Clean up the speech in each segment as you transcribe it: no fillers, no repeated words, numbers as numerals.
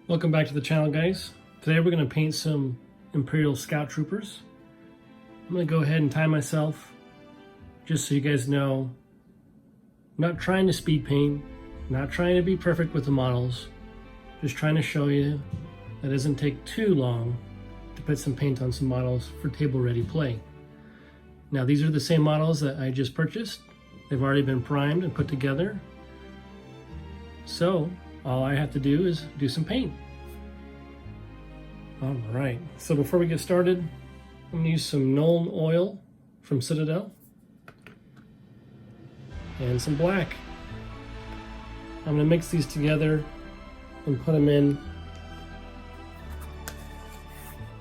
Welcome back to the channel, guys. Today we're going to paint some Imperial Scout Troopers. I'm going to go ahead and tie myself, just so you guys know. I'm not trying to speed paint, not trying to be perfect with the models, just trying to show you that it doesn't take too long to put some paint on some models for table-ready play. Now these are the same models that I just purchased. They've already been primed and put together. So all I have to do is do some paint. All right, so before we get started, I'm gonna use some Nuln oil from Citadel and some black. I'm gonna mix these together and put them in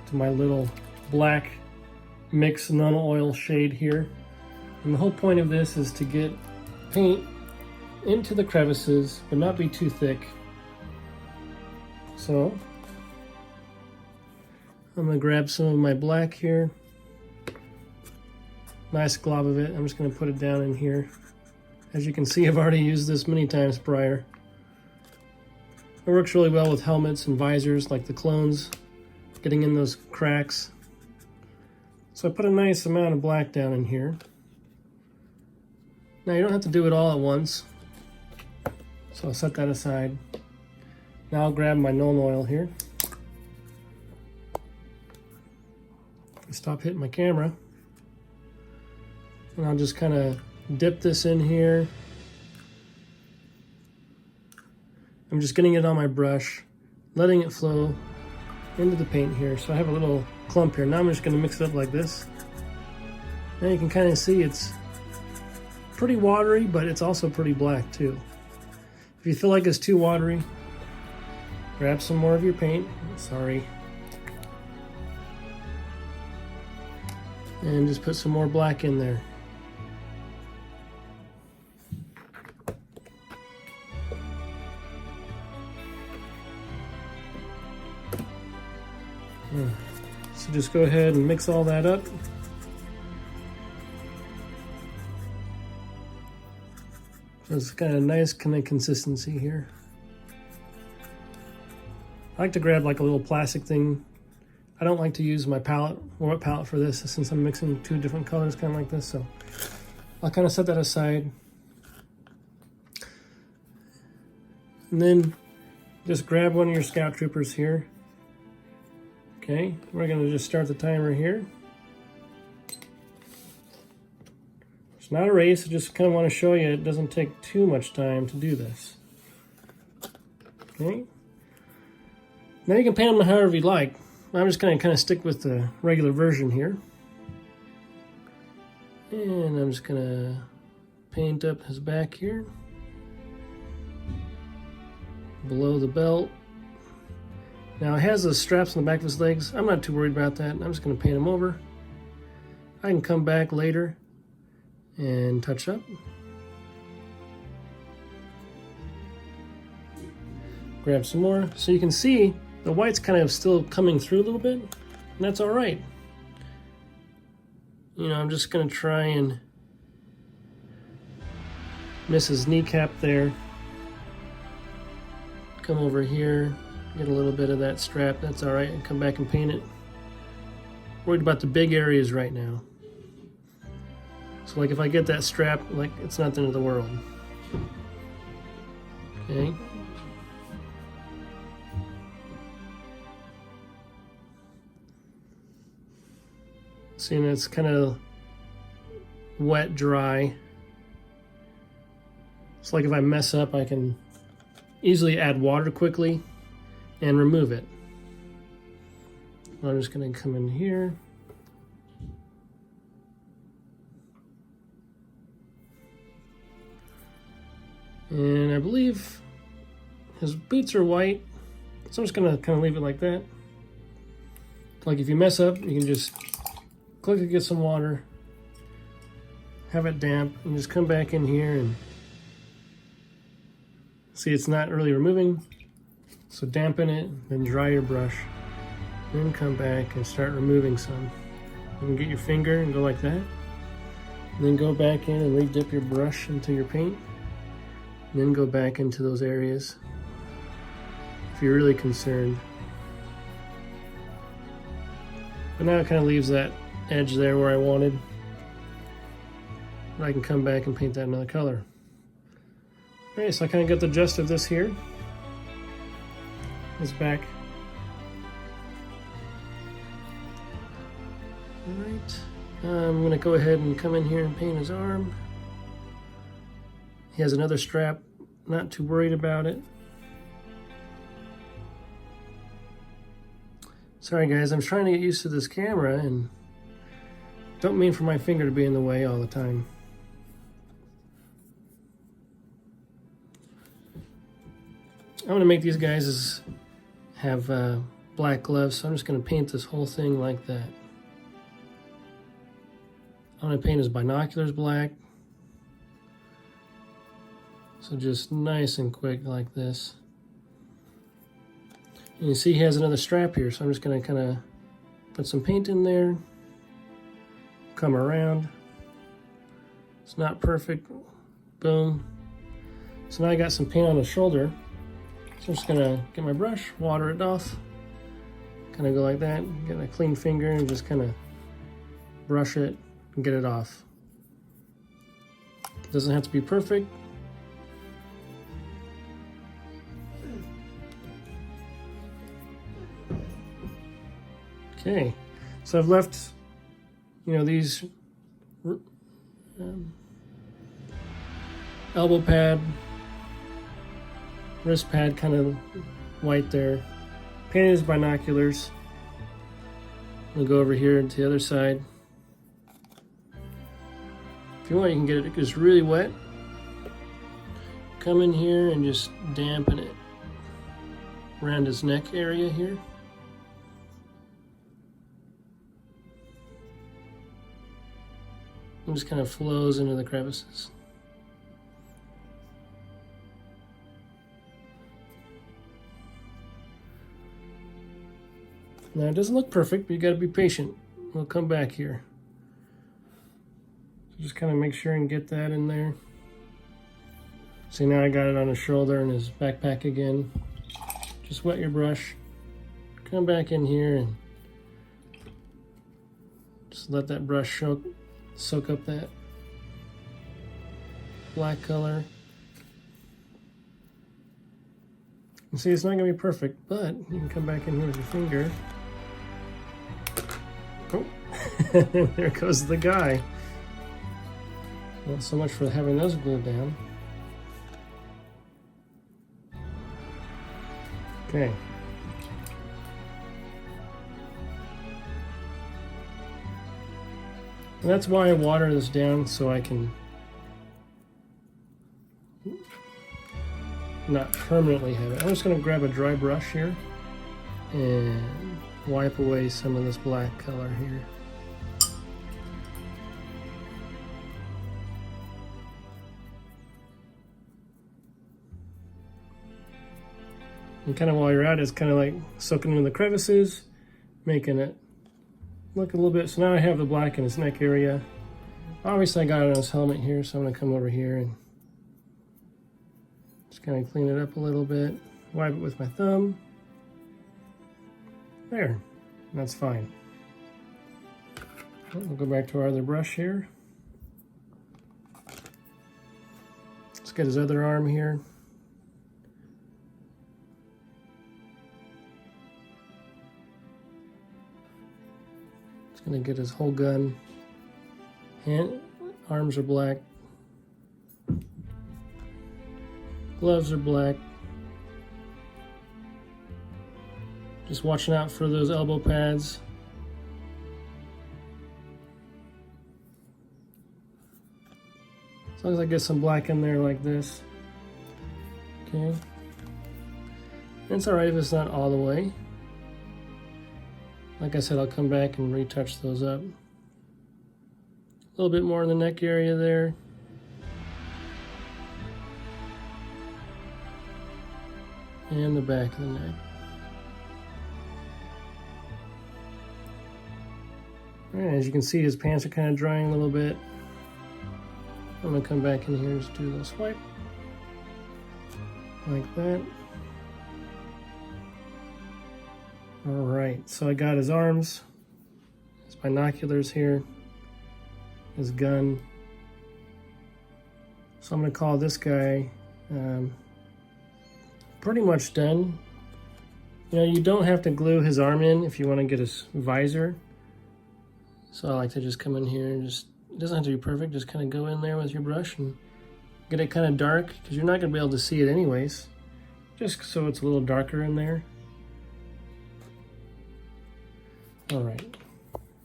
to my little black mix Nuln oil shade here. And the whole point of this is to get paint into the crevices, but not be too thick. So I'm gonna grab some of my black here. Nice glob of it. I'm just gonna put it down in here. As you can see, I've already used this many times prior. It works really well with helmets and visors like the clones, getting in those cracks. So I put a nice amount of black down in here. Now you don't have to do it all at once. So I'll set that aside. Now I'll grab my Nuln oil here. Stop hitting my camera. And I'll just kind of dip this in here. I'm just getting it on my brush, letting it flow into the paint here. So I have a little clump here. Now I'm just going to mix it up like this. Now you can kind of see it's pretty watery, but it's also pretty black too. If you feel like it's too watery, grab some more of your paint. Sorry. And just put some more black in there. So just go ahead and mix all that up. It's got a nice kind of consistency here. I like to grab like a little plastic thing. I don't like to use my palette, warm-up palette for this, since I'm mixing two different colors kind of like this, so I'll kind of set that aside. And then just grab one of your Scout Troopers here. Okay, we're going to just start the timer here. It's not a race, I just kind of want to show you it doesn't take too much time to do this. Okay. Now you can paint them however you like. I'm just going to kind of stick with the regular version here. And I'm just going to paint up his back here. Below the belt. Now it has the straps on the back of his legs. I'm not too worried about that. I'm just going to paint him over. I can come back later and touch up. Grab some more. So you can see the white's kind of still coming through a little bit, and that's all right. You know, I'm just going to try and miss his kneecap there. Come over here, get a little bit of that strap. That's all right, and come back and paint it. Worried about the big areas right now. So like if I get that strap, like it's not the end of the world. Okay. Seeing it's kind of wet, dry. It's like if I mess up, I can easily add water quickly and remove it. I'm just going to come in here. And I believe his boots are white, so I'm just going to kind of leave it like that. Like if you mess up, you can just click to get some water, have it damp, and just come back in here and see it's not really removing. So dampen it, then dry your brush, then come back and start removing some. You can get your finger and go like that, and then go back in and re-dip your brush into your paint, and then go back into those areas. if you're really concerned. But now it kind of leaves that edge there where I wanted. I can come back and paint that another color. Alright, so I kind of got the gist of this here. His back. Alright, I'm going to go ahead and come in here and paint his arm. He has another strap, not too worried about it. Sorry guys, I'm trying to get used to this camera and don't mean for my finger to be in the way all the time. I'm going to make these guys have black gloves, so I'm just going to paint this whole thing like that. I'm going to paint his binoculars black. So just nice and quick like this. And you see he has another strap here, so I'm just going to kind of put some paint in there. Come around. It's not perfect. Boom. So now I got some paint on his shoulder. So I'm just gonna get my brush, water it off, kind of go like that, get a clean finger and just kind of brush it and get it off. It doesn't have to be perfect. Okay, so I've left, these elbow pad, wrist pad kind of white there. Painted his binoculars. We'll go over here to the other side. If you want, you can get it just really wet. Come in here and just dampen it around his neck area here. It just kind of flows into the crevices. Now it doesn't look perfect, but you gotta be patient. We'll come back here. So just kind of make sure and get that in there. See, now I got it on his shoulder and his backpack again. Just wet your brush. Come back in here and just let that brush soak up that black color. And see, it's not gonna be perfect, but you can come back in here with your finger. Oh, there goes the guy. Not so much for having those glued down. Okay. And that's why I water this down, so I can not permanently have it. I'm just going to grab a dry brush here and wipe away some of this black color here. And kind of while you're at it, it's kind of like soaking into the crevices, making it look a little bit. So now I have the black in his neck area. Obviously I got it on his helmet here, so I'm going to come over here and just kind of clean it up a little bit. Wipe it with my thumb. There, that's fine. We'll go back to our other brush here. Let's get his other arm here. Just gonna get his whole gun. Arms are black. Gloves are black. Just watching out for those elbow pads. As long as I get some black in there like this. Okay. It's alright if it's not all the way. Like I said, I'll come back and retouch those up. A little bit more in the neck area there. And the back of the neck. Alright, as you can see, his pants are kind of drying a little bit. I'm going to come back in here and just do a little swipe. Like that. All right, so I got his arms, his binoculars here, his gun. So I'm gonna call this guy pretty much done. You know, you don't have to glue his arm in if you want to get his visor. So I like to just come in here and just, it doesn't have to be perfect, just kind of go in there with your brush and get it kind of dark, because you're not going to be able to see it anyways. Just so it's a little darker in there. All right.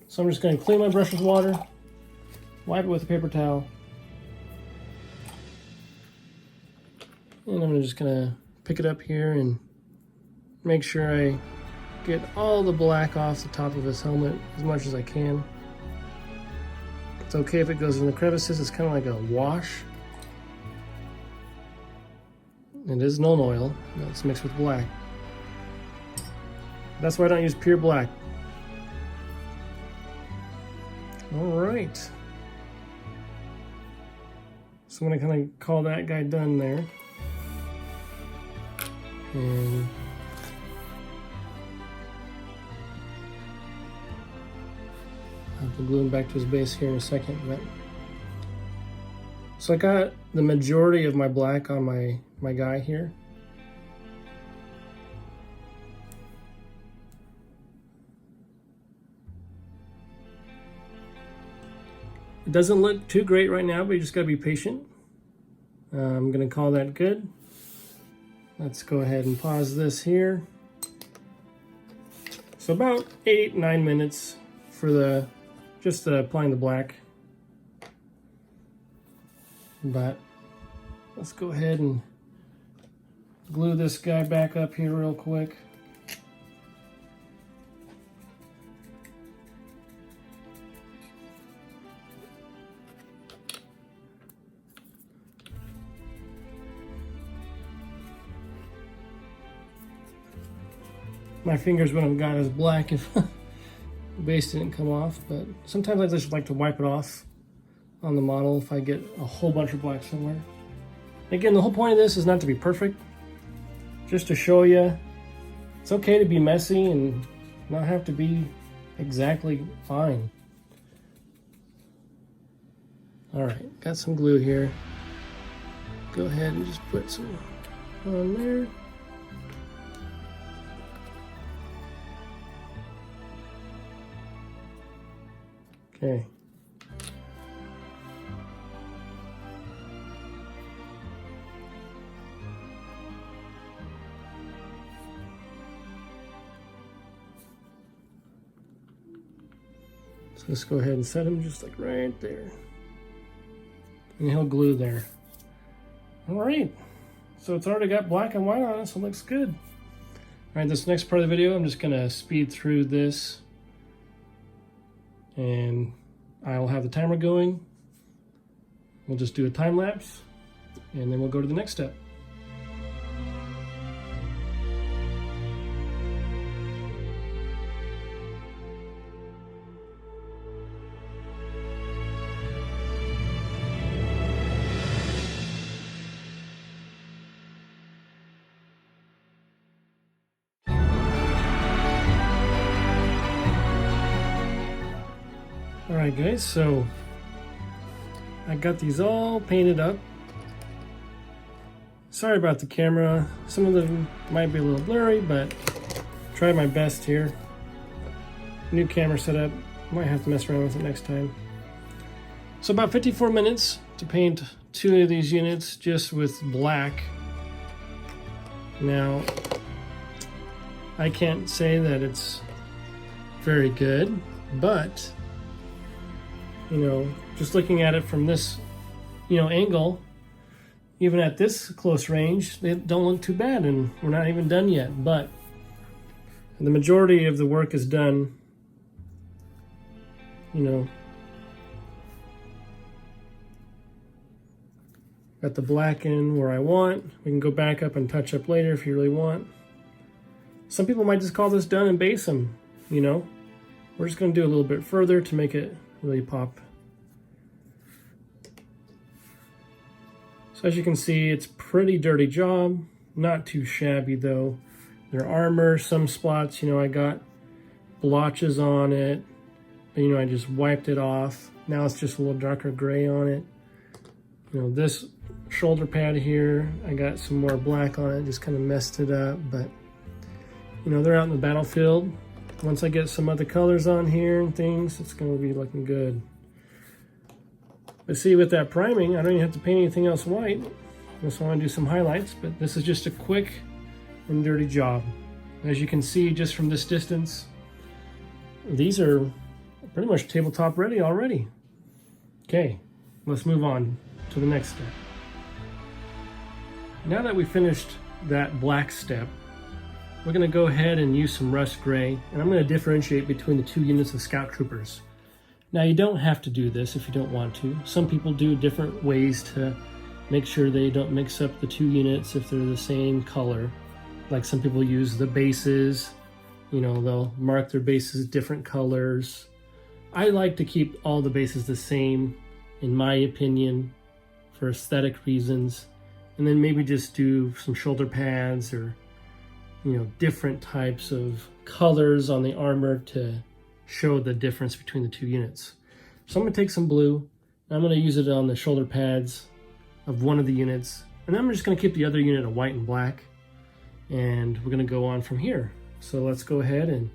So I'm just going to clean my brush with water, wipe it with a paper towel, and I'm just going to pick it up here and make sure I get all the black off the top of his helmet as much as I can. It's okay if it goes in the crevices. It's kind of like a wash. It is Nuln oil. It's mixed with black. That's why I don't use pure black. All right. So I'm gonna kind of call that guy done there. And I'll have to glue him back to his base here in a second. But so I got the majority of my black on my guy here. It doesn't look too great right now, but you just gotta be patient. I'm gonna call that good. Let's go ahead and pause this here. So about 8-9 minutes for just applying the black. But let's go ahead and glue this guy back up here real quick. My fingers wouldn't have got as black if the base didn't come off, but sometimes I just like to wipe it off on the model if I get a whole bunch of black somewhere. Again, the whole point of this is not to be perfect, just to show you it's okay to be messy and not have to be exactly fine. All right, got some glue here. Go ahead and just put some on there. Okay. So let's go ahead and set him just like right there. And he'll glue there. All right. So it's already got black and white on it, so it looks good. All right, this next part of the video, I'm just gonna speed through this. And I'll have the timer going. We'll just do a time lapse and then we'll go to the next step. Alright guys, so I got these all painted up. Sorry about the camera. Some of them might be a little blurry, but tried my best here. New camera setup. Might have to mess around with it next time. So about 54 minutes to paint 2 of these units just with black. Now, I can't say that it's very good, but you know, just looking at it from this, angle, even at this close range, they don't look too bad, and we're not even done yet, but the majority of the work is done, Got the black in where I want. We can go back up and touch up later if you really want. Some people might just call this done and base them, We're just going to do a little bit further to make it really pop. So as you can see, it's pretty dirty job, not too shabby though. their armor. Some spots, I got blotches on it, but I just wiped it off. Now it's just a little darker gray on it. This shoulder pad here, I got some more black on it, just kind of messed it up, but they're out in the battlefield. Once I get some other colors on here and things, it's going to be looking good. But see, with that priming, I don't even have to paint anything else white. I just want to do some highlights, but this is just a quick and dirty job. As you can see just from this distance, these are pretty much tabletop ready already. Okay, let's move on to the next step. Now that we finished that black step, we're going to go ahead and use some rust gray, and I'm going to differentiate between the two units of Scout Troopers. Now, you don't have to do this if you don't want to. Some people do different ways to make sure they don't mix up the two units if they're the same color. Like some people use the bases, they'll mark their bases different colors. I like to keep all the bases the same, in my opinion, for aesthetic reasons, and then maybe just do some shoulder pads or different types of colors on the armor to show the difference between the two units. So I'm going to take some blue, and I'm going to use it on the shoulder pads of one of the units, and then I'm just going to keep the other unit a white and black, and we're going to go on from here. So let's go ahead and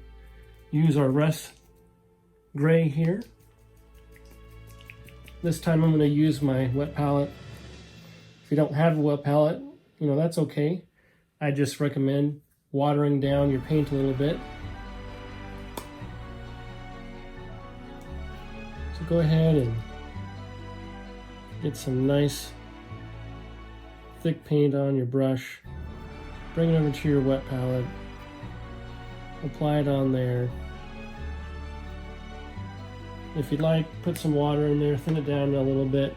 use our rust gray here. This time I'm going to use my wet palette. If you don't have a wet palette, that's okay. I just recommend watering down your paint a little bit. So go ahead and get some nice thick paint on your brush. Bring it over to your wet palette. Apply it on there. If you'd like, put some water in there, thin it down a little bit.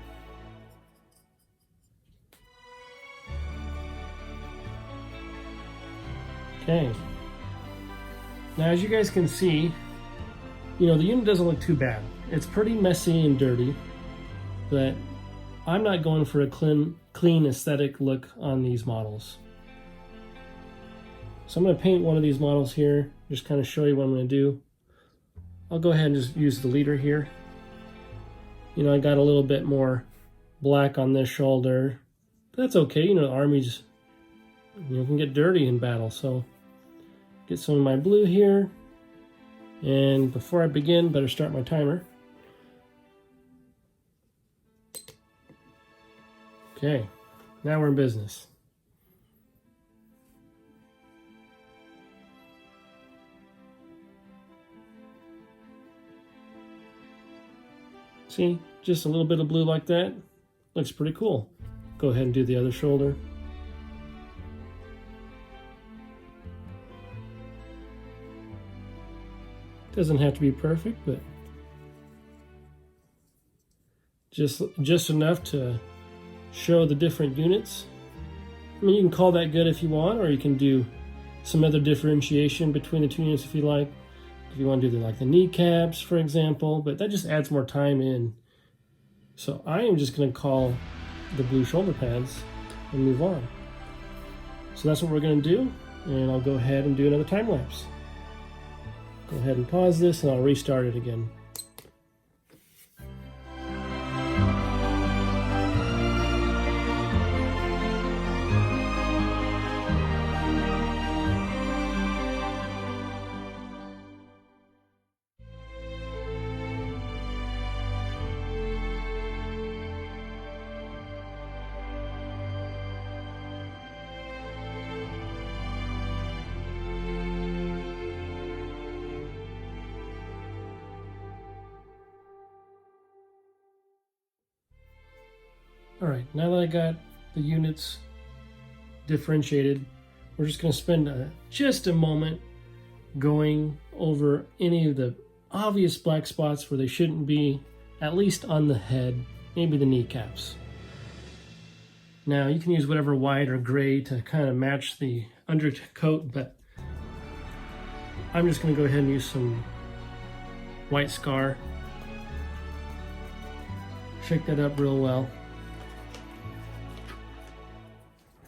Okay. Now, as you guys can see, the unit doesn't look too bad. It's pretty messy and dirty, but I'm not going for a clean aesthetic look on these models. So I'm going to paint one of these models here, just kind of show you what I'm going to do. I'll go ahead and just use the leader here. I got a little bit more black on this shoulder. But that's okay, the armies can get dirty in battle, so get some of my blue here. And before I begin, better start my timer. Okay, now we're in business. See, just a little bit of blue like that. Looks pretty cool. Go ahead and do the other shoulder. Doesn't have to be perfect, but just enough to show the different units. I mean, you can call that good if you want, or you can do some other differentiation between the two units if you like. If you want to do the kneecaps, for example, but that just adds more time in. So I am just going to call the blue shoulder pads and move on. So that's what we're going to do, and I'll go ahead and do another time lapse. Go ahead and pause this, and I'll restart it again. All right, now that I got the units differentiated, we're just going to spend just a moment going over any of the obvious black spots where they shouldn't be, at least on the head, maybe the kneecaps. Now, you can use whatever white or gray to kind of match the undercoat, but I'm just going to go ahead and use some white scar. Shake that up real well.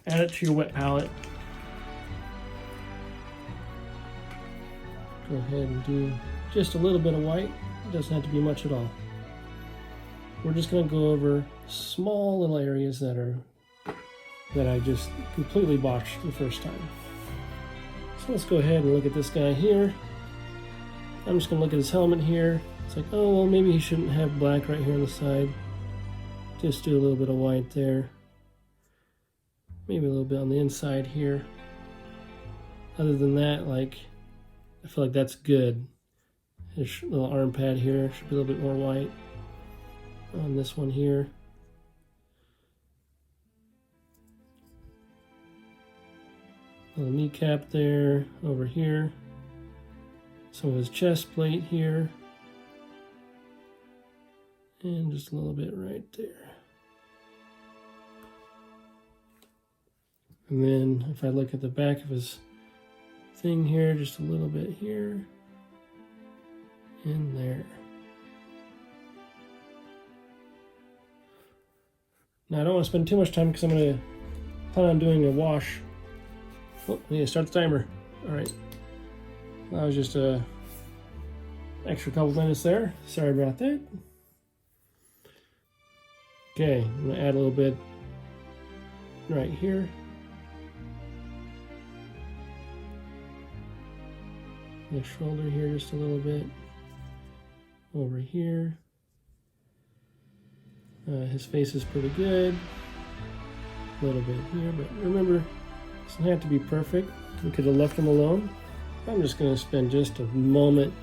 Add it to your wet palette. go ahead and do just a little bit of white. It doesn't have to be much at all. We're just going to go over small little areas that I just completely botched the first time. So let's go ahead and look at this guy here. I'm just going to look at his helmet here. It's like, oh, well, maybe he shouldn't have black right here on the side. Just do a little bit of white there. Maybe a little bit on the inside here. Other than that, like, I feel like that's good. His little arm pad here should be a little bit more white. On this one here. Little kneecap there, over here. Some of his chest plate here. And just a little bit right there. And then if I look at the back of his thing here, just a little bit here and there. Now I don't want to spend too much time because I'm going to plan on doing a wash. Oh, I need to start the timer. All right. That was just a extra couple minutes there. Sorry about that. Okay, I'm going to add a little bit right here. The shoulder here just a little bit. Over here. His face is pretty good. A little bit here, but remember, it doesn't have to be perfect. We could have left him alone. I'm just going to spend just a moment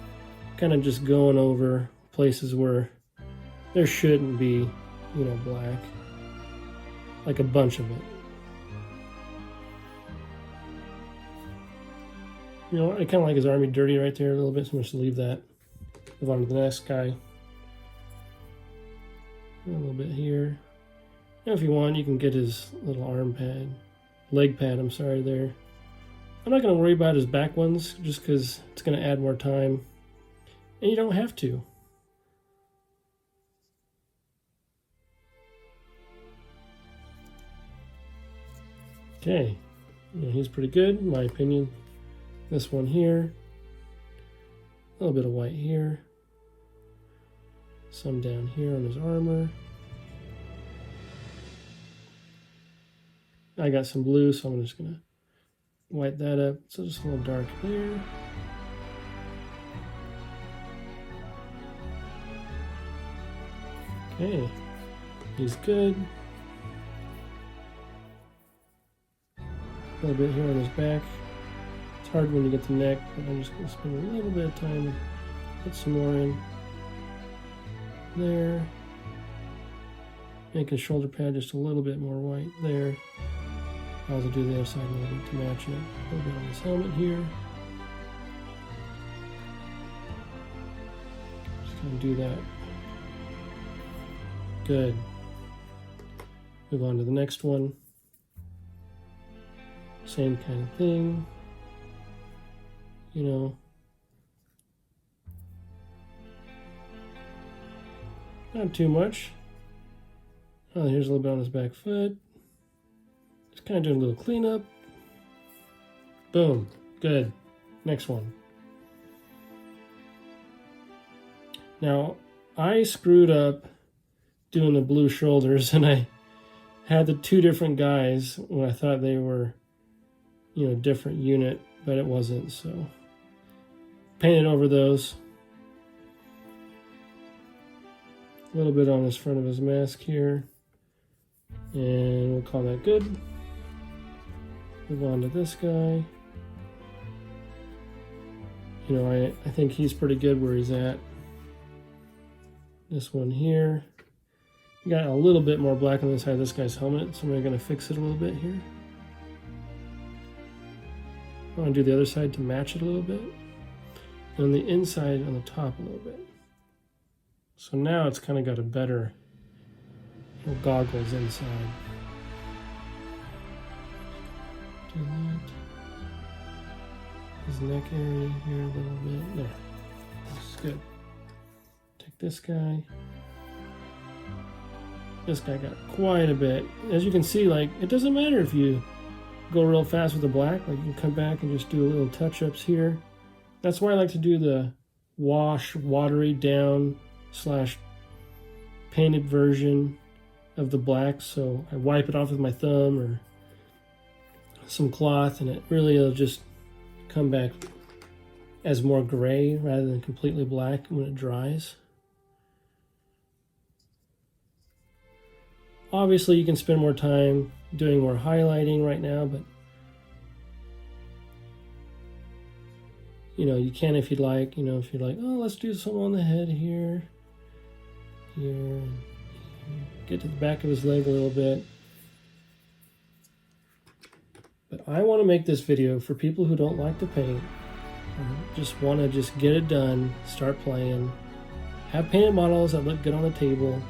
kind of just going over places where there shouldn't be, you know, black. Like a bunch of it. You know, I kind of like his army dirty right there a little bit, so I'm just leave that. Move on to the next guy. A little bit here. Now if you want, you can get his little arm pad, leg pad, I'm sorry, there. I'm not going to worry about his back ones, just because it's going to add more time. And you don't have to. Okay, yeah, he's pretty good, in my opinion. This one here. A little bit of white here. Some down here on his armor. I got some blue, so I'm just gonna white that up. So just a little dark there. Okay, he's good. A little bit here on his back. It's hard when you get the neck, but I'm just gonna spend a little bit of time to put some more in. There. Make his shoulder pad just a little bit more white there. I'll also do the other side a little bit to match it. A little bit on his helmet here. Just gonna do that. Good. Move on to the next one. Same kind of thing. You know. Not too much. Oh, here's a little bit on his back foot. Just kind of doing a little cleanup. Boom. Good. Next one. Now, I screwed up doing the blue shoulders, and I had the two different guys when I thought they were, you know, different unit, but it wasn't, so painted over those. A little bit on his front of his mask here, and we'll call that good. Move on to this guy. You know, I think he's pretty good where he's at. This one here. Got a little bit more black on the side of this guy's helmet, so I'm going to fix it a little bit here. I want to do the other side to match it a little bit. And on the inside, on the top a little bit. So now it's kind of got a better goggles inside. Do that. His neck area here a little bit. There. This is good. Take this guy. This guy got quite a bit. As you can see, like, it doesn't matter if you go real fast with the black. Like, you can come back and just do a little touch-ups here. That's why I like to do the wash, watery down slash painted version of the black. So I wipe it off with my thumb or some cloth, and it really will just come back as more gray rather than completely black when it dries. Obviously you can spend more time doing more highlighting right now, but you know, you can if you'd like. You know, if you're like, oh, let's do something on the head here, and get to the back of his leg a little bit. But I want to make this video for people who don't like to paint, just want to just get it done, start playing, have painted models that look good on the table.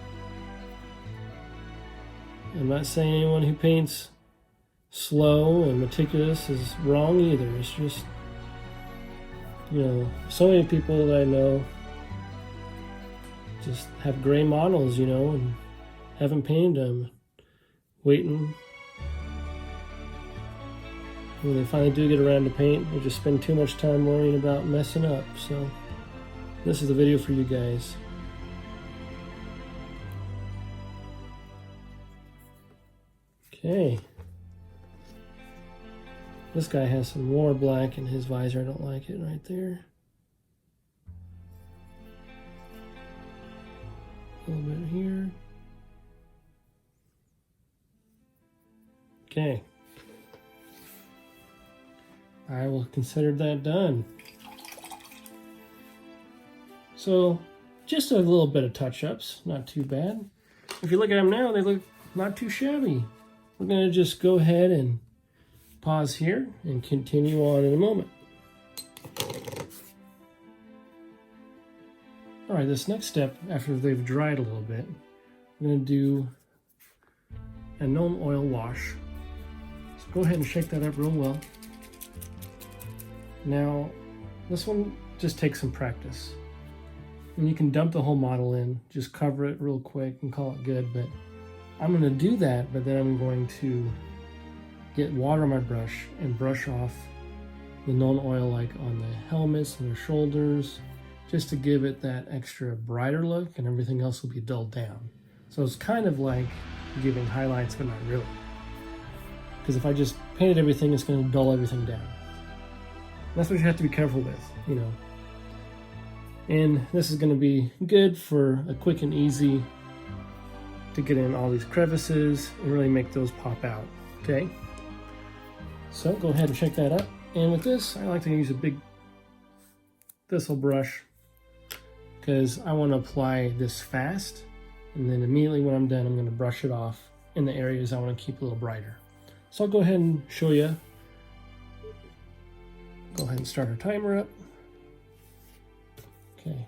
I'm not saying anyone who paints slow and meticulous is wrong either. It's just, you know, so many people that I know just have gray models, you know, and haven't painted them, waiting. When they finally do get around to paint, they just spend too much time worrying about messing up. So this is the video for you guys. Okay. This guy has some more black in his visor. I don't like it right there. A little bit here. Okay. I will consider that done. So, just a little bit of touch-ups, not too bad. If you look at them now, they look not too shabby. We're going to just go ahead and pause here and continue on in a moment. All right, this next step, after they've dried a little bit, I'm going to do a Nuln Oil Wash. So go ahead and shake that up real well. Now, this one just takes some practice. And you can dump the whole model in, just cover it real quick and call it good, but I'm going to do that, but then I'm going to get water on my brush and brush off the Nuln oil like on the helmets and the shoulders, just to give it that extra brighter look, and everything else will be dulled down. So it's kind of like giving highlights, but not really. Because if I just painted everything, it's going to dull everything down. That's what you have to be careful with, you know. And this is going to be good for a quick and easy to get in all these crevices and really make those pop out, okay? So go ahead and shake that up. And with this, I like to use a big thistle brush because I want to apply this fast. And then immediately when I'm done, I'm going to brush it off in the areas I want to keep a little brighter. So I'll go ahead and show you. Go ahead and start our timer up. Okay.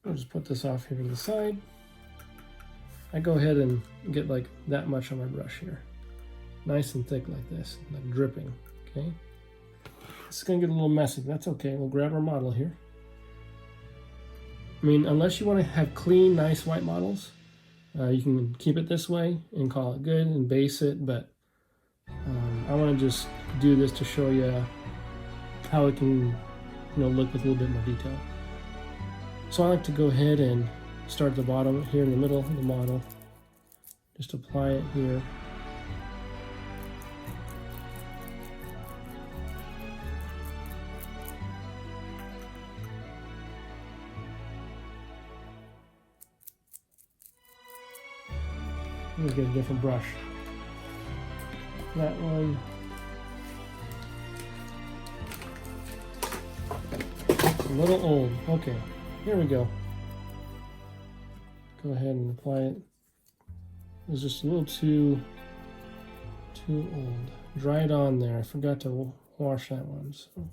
I'll just put this off here to the side. I go ahead and get like that much on my brush here. Nice and thick like this, like dripping, okay? It's gonna get a little messy, that's okay. We'll grab our model here. I mean, unless you wanna have clean, nice white models, you can keep it this way and call it good and base it, but I wanna just do this to show you how it can, you know, look with a little bit more detail. So I like to go ahead and start at the bottom here in the middle of the model. Just apply it here. Let me get a different brush. That one. It's a little old. Okay, here we go. Go ahead and apply it. It was just a little too old. Dry it on there. I forgot to wash that one. So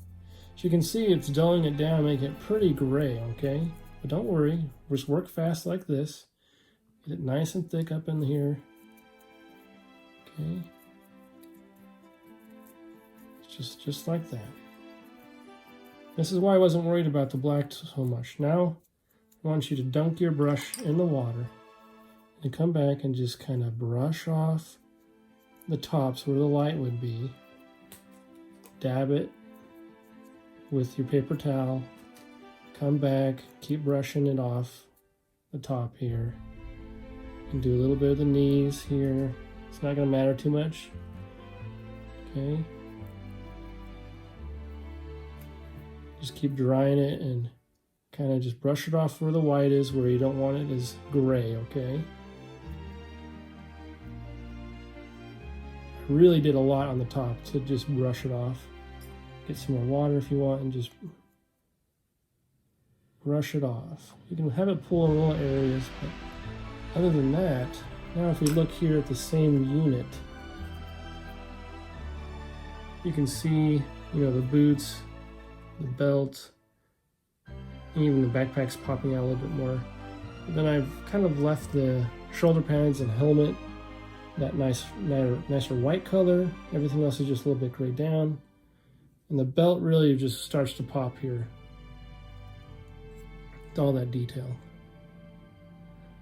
as you can see, it's dulling it down, make it pretty gray, okay? But don't worry, just work fast like this. Get it nice and thick up in here. Okay. Just like that. This is why I wasn't worried about the black so much. Now, I want you to dunk your brush in the water and come back and just kind of brush off the tops where the light would be. dab it with your paper towel, come back, keep brushing it off the top here, and do a little bit of the knees here. It's not going to matter too much. Okay. Just keep drying it and kind of just brush it off where the white is, where you don't want it is gray, okay? I really did a lot on the top to just brush it off. Get some more water if you want and just brush it off. You can have it pull in little areas, but other than that, now if we look here at the same unit, you can see, the boots, the belt, and even the backpack's popping out a little bit more. But then I've kind of left the shoulder pads and helmet that nicer white color. Everything else is just a little bit grayed down. And the belt really just starts to pop here. All that detail.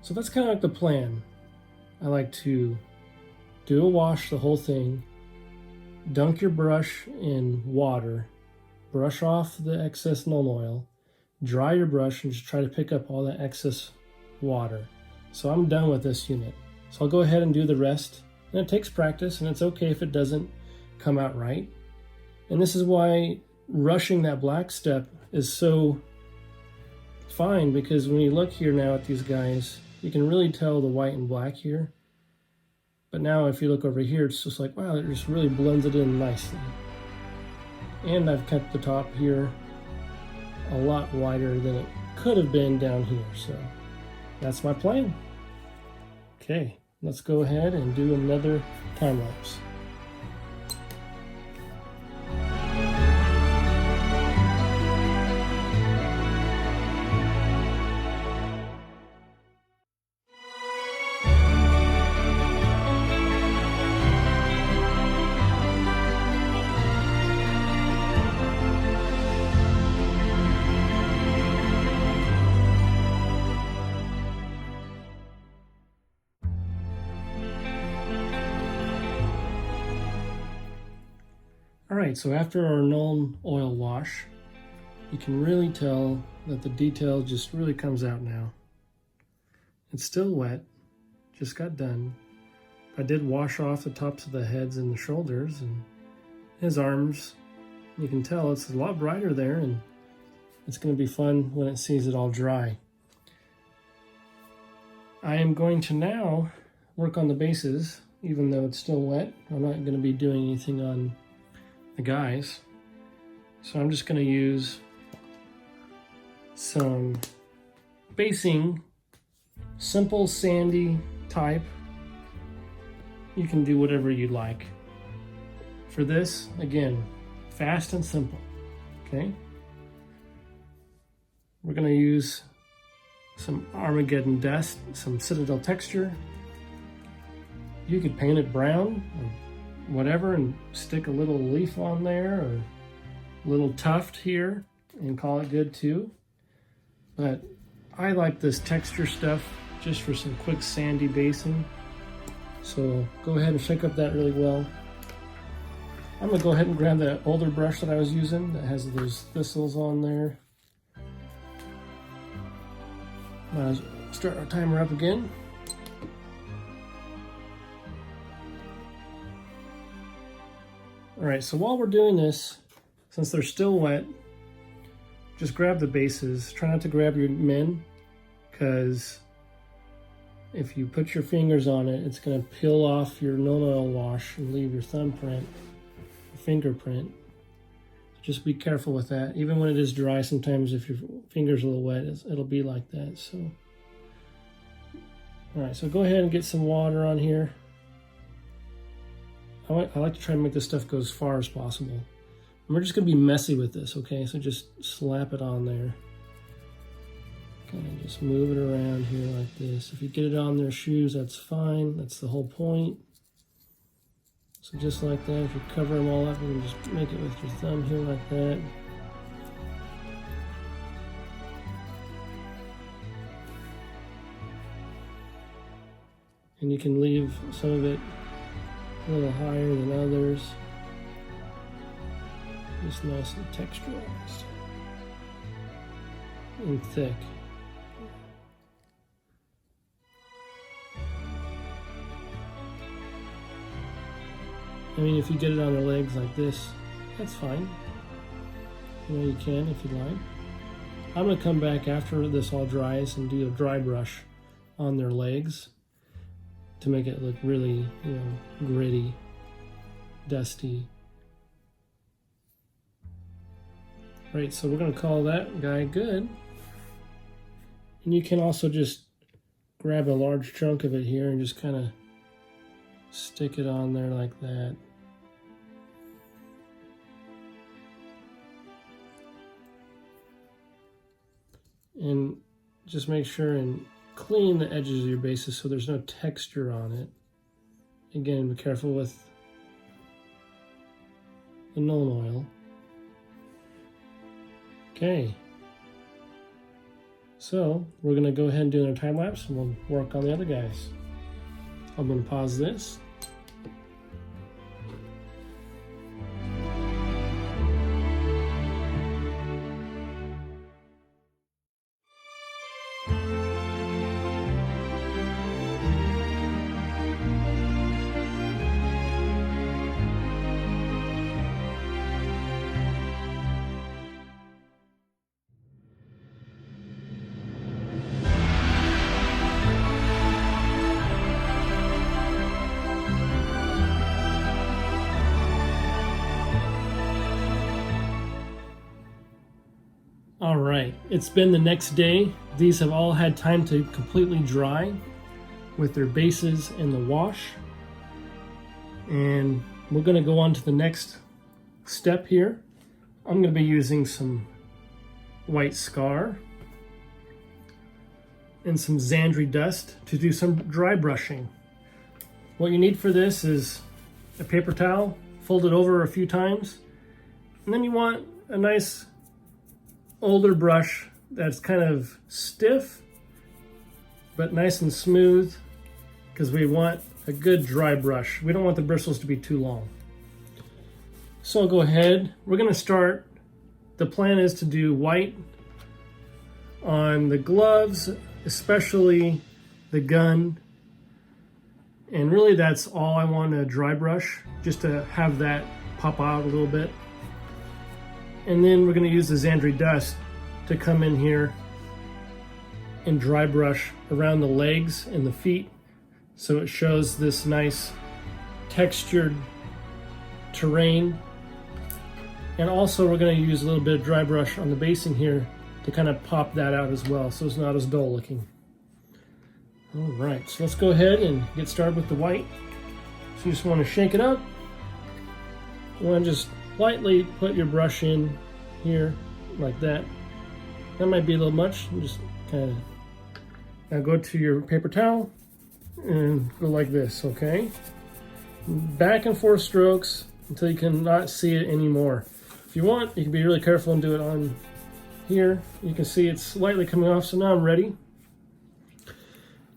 So that's kind of like the plan. I like to do a wash, the whole thing, dunk your brush in water, brush off the excess Nuln oil, dry your brush, and just try to pick up all that excess water. So I'm done with this unit. So I'll go ahead and do the rest. And it takes practice, and it's okay if it doesn't come out right. And this is why rushing that black step is so fine, because when you look here now at these guys, you can really tell the white and black here. But now if you look over here, it's just like, wow, it just really blends it in nicely. And I've kept the top here a lot wider than it could have been down here. So that's my plan. Okay, let's go ahead and do another time lapse. Alright, so after our Nuln Oil Wash, you can really tell that the detail just really comes out now. It's still wet, just got done. I did wash off the tops of the heads and the shoulders and his arms. You can tell it's a lot brighter there, and it's going to be fun when it sees it all dry. I am going to now work on the bases, even though it's still wet. I'm not going to be doing anything on the guys. So I'm just going to use some basing, simple sandy type. You can do whatever you'd like. For this, again, fast and simple, okay? We're going to use some Armageddon dust, some Citadel texture. You could paint it brown or whatever and stick a little leaf on there or a little tuft here and call it good too. But I like this texture stuff just for some quick sandy basing. So go ahead and shake up that really well. I'm gonna go ahead and grab that older brush that I was using that has those thistles on there. Start our timer up again. All right, so while we're doing this, since they're still wet, just grab the bases. Try not to grab your min, because if you put your fingers on it, it's going to peel off your Nuln Oil Wash and leave your thumbprint, your fingerprint. Just be careful with that. Even when it is dry, sometimes if your finger's a little wet, it'll be like that. So, all right, so go ahead and get some water on here. I like to try and make this stuff go as far as possible. And we're just going to be messy with this, okay? So just slap it on there. Kind of just move it around here like this. If you get it on their shoes, that's fine. That's the whole point. So just like that, if you cover them all up, you can just make it with your thumb here like that. And you can leave some of it a little higher than others. Just nice and texturized and thick. I mean, if you get it on their legs like this, that's fine. You know, you can if you like. I'm going to come back after this all dries and do a dry brush on their legs to make it look really, you know, gritty, dusty. Right, so we're going to call that guy good. And you can also just grab a large chunk of it here and just kind of stick it on there like that. And just make sure and clean the edges of your bases so there's no texture on it. Again, be careful with the Nuln oil. Okay. So we're going to go ahead and do another time lapse and we'll work on the other guys. I'm going to pause this. All right, it's been the next day. These have all had time to completely dry with their bases in the wash. And we're gonna go on to the next step here. I'm gonna be using some white scar and some Xandri dust to do some dry brushing. What you need for this is a paper towel, fold it over a few times, and then you want a nice older brush that's kind of stiff but nice and smooth, because we want a good dry brush. We don't want the bristles to be too long. So I'll go ahead. We're going to start. The plan is to do white on the gloves, especially the gun, and really that's all I want to dry brush, just to have that pop out a little bit. And then we're going to use the Xandri dust to come in here and dry brush around the legs and the feet so it shows this nice textured terrain. And also we're going to use a little bit of dry brush on the basing here to kind of pop that out as well so it's not as dull looking. All right, so let's go ahead and get started with the white. So you just want to shake it up. You want to just lightly put your brush in here like that. That might be a little much. Just kind of now go to your paper towel and go like this, okay? Back and forth strokes until you cannot see it anymore. If you want, you can be really careful and do it on here. You can see it's slightly coming off, so now I'm ready.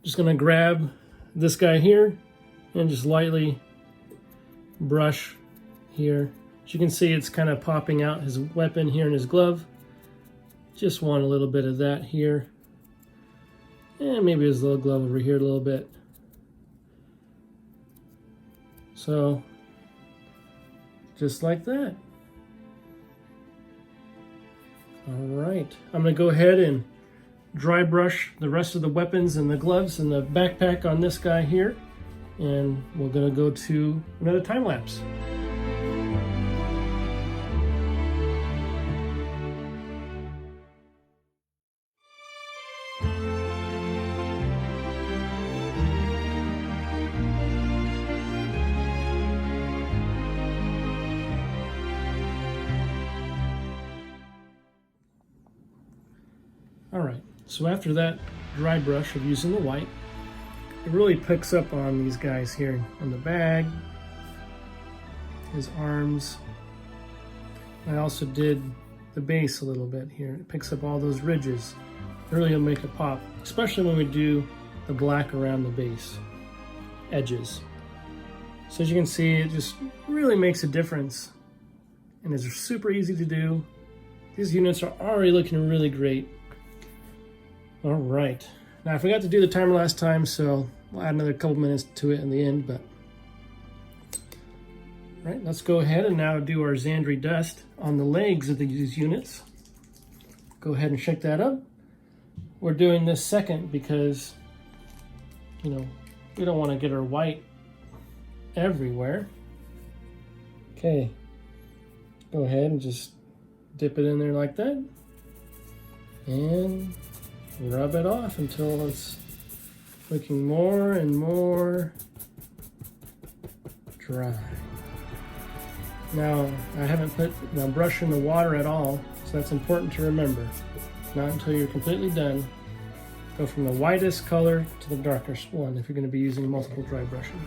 Just gonna grab this guy here and just lightly brush here. As you can see, it's kind of popping out his weapon here in his glove. Just want a little bit of that here. And maybe his little glove over here a little bit. So, just like that. All right, I'm gonna go ahead and dry brush the rest of the weapons and the gloves and the backpack on this guy here. And we're gonna go to another time lapse. All right, so after that dry brush of using the white, it really picks up on these guys here on the bag, his arms. I also did the base a little bit here. It picks up all those ridges. It really will make it pop, especially when we do the black around the base edges. So as you can see, it just really makes a difference and it's super easy to do. These units are already looking really great. All right, now I forgot to do the timer last time, so we'll add another couple minutes to it in the end, but all right, let's go ahead and now do our Xandri dust on the legs of these units. Go ahead and shake that up. We're doing this second because, you know, we don't want to get our white everywhere. Okay, go ahead and just dip it in there like that and rub it off until it's looking more and more dry. Now, I haven't put my brush in the water at all, so that's important to remember. Not until you're completely done. Go from the whitest color to the darkest one if you're going to be using multiple dry brushing.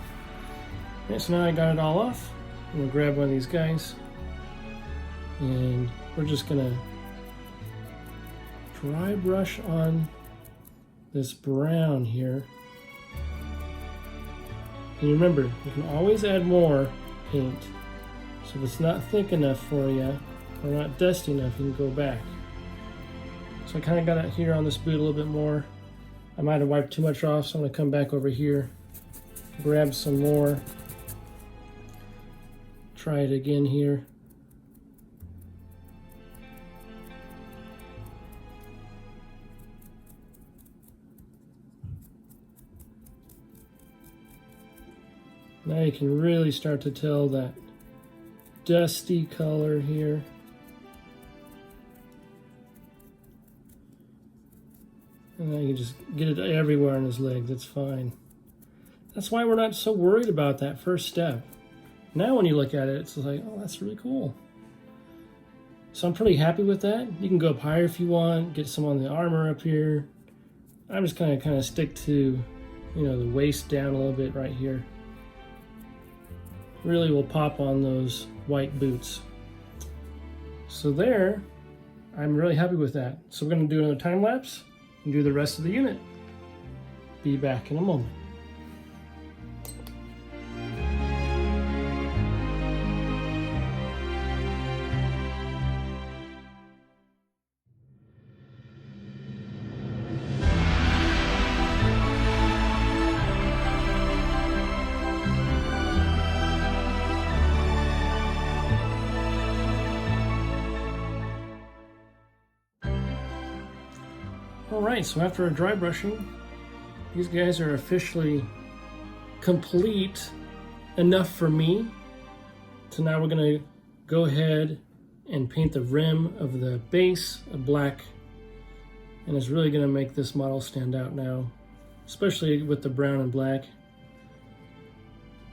Okay, so now I got it all off. I'm going to grab one of these guys and we're just going to dry brush on this brown here. And remember, you can always add more paint. So if it's not thick enough for you or not dusty enough, you can go back. So I kind of got it here on this boot a little bit more. I might have wiped too much off, so I'm going to come back over here, grab some more, try it again here. Now you can really start to tell that dusty color here. And then you can just get it everywhere on his legs, it's fine. That's why we're not so worried about that first step. Now when you look at it, it's like, oh, that's really cool. So I'm pretty happy with that. You can go up higher if you want, get some on the armor up here. I'm just gonna kind of stick to, you know, the waist down a little bit right here. Really will pop on those white boots. So there, I'm really happy with that. So we're gonna do another time lapse and do the rest of the unit. Be back in a moment. Alright, so after our dry brushing, these guys are officially complete enough for me. So now we're going to go ahead and paint the rim of the base a black, and it's really going to make this model stand out now, especially with the brown and black.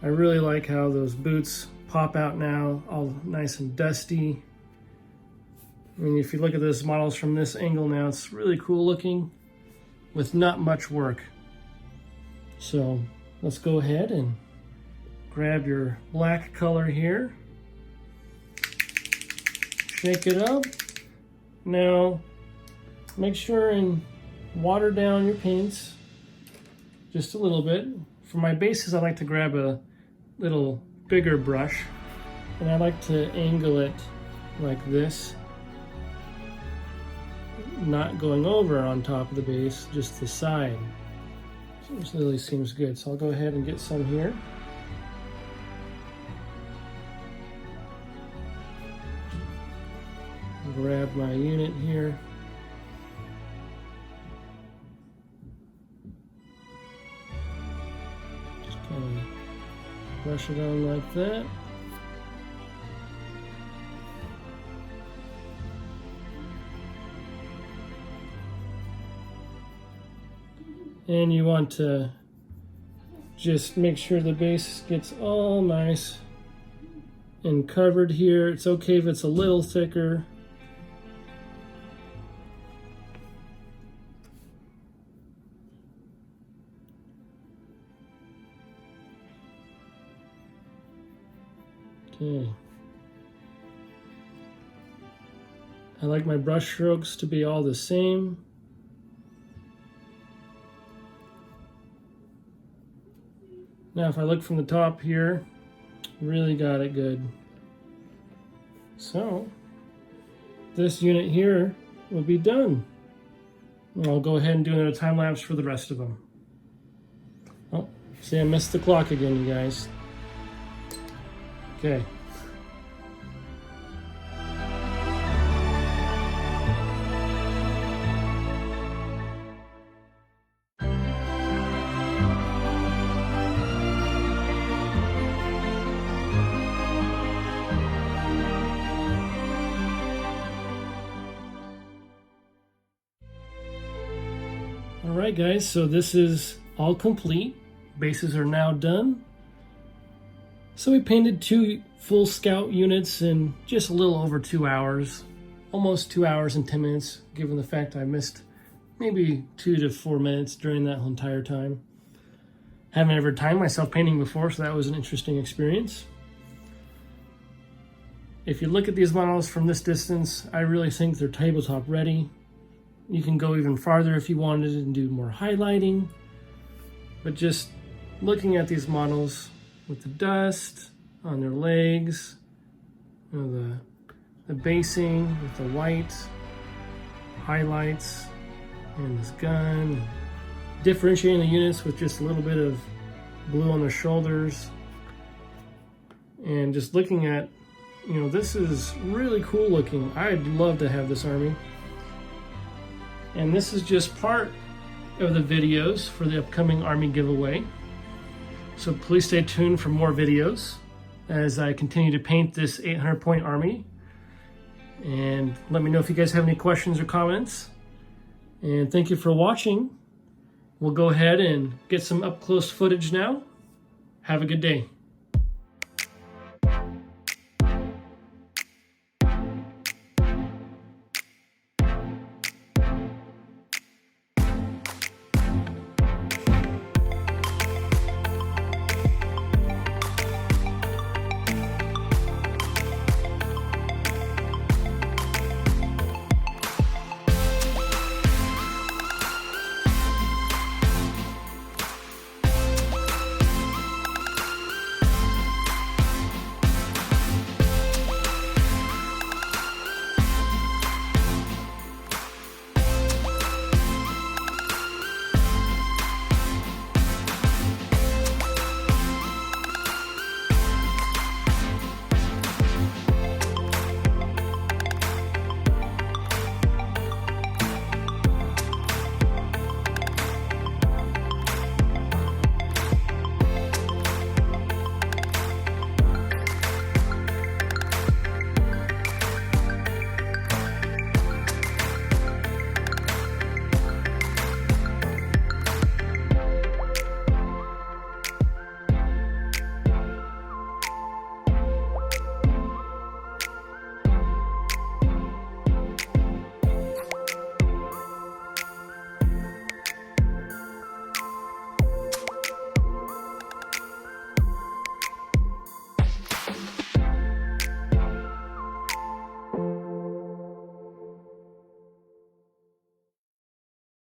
I really like how those boots pop out now, all nice and dusty. I mean, if you look at those models from this angle now, it's really cool looking with not much work. So let's go ahead and grab your black color here. Shake it up. Now, make sure and water down your paints just a little bit. For my bases, I like to grab a little bigger brush, and I like to angle it like this. Not going over on top of the base, just the side. So this really seems good. So I'll go ahead and get some here. Grab my unit here. Just kind of brush it on like that. And you want to just make sure the base gets all nice and covered here. It's okay if it's a little thicker. Okay. I like my brush strokes to be all the same. Now if I look from the top here, really got it good. So this unit here will be done. And I'll go ahead and do another time lapse for the rest of them. Oh, see, I missed the clock again, you guys. Okay. Alright guys, so this is all complete. Bases are now done. So we painted 2 full Scout units in just a little over 2 hours. Almost 2 hours and 10 minutes, given the fact I missed maybe 2 to 4 minutes during that whole entire time. Haven't ever timed myself painting before, so that was an interesting experience. If you look at these models from this distance, I really think they're tabletop ready. You can go even farther if you wanted and do more highlighting. But just looking at these models with the dust on their legs, you know, the basing with the white highlights and this gun, differentiating the units with just a little bit of blue on the shoulders, and just looking at, you know, this is really cool looking. I'd love to have this army. And this is just part of the videos for the upcoming Army giveaway. So please stay tuned for more videos as I continue to paint this 800-point army. And let me know if you guys have any questions or comments. And thank you for watching. We'll go ahead and get some up-close footage now. Have a good day.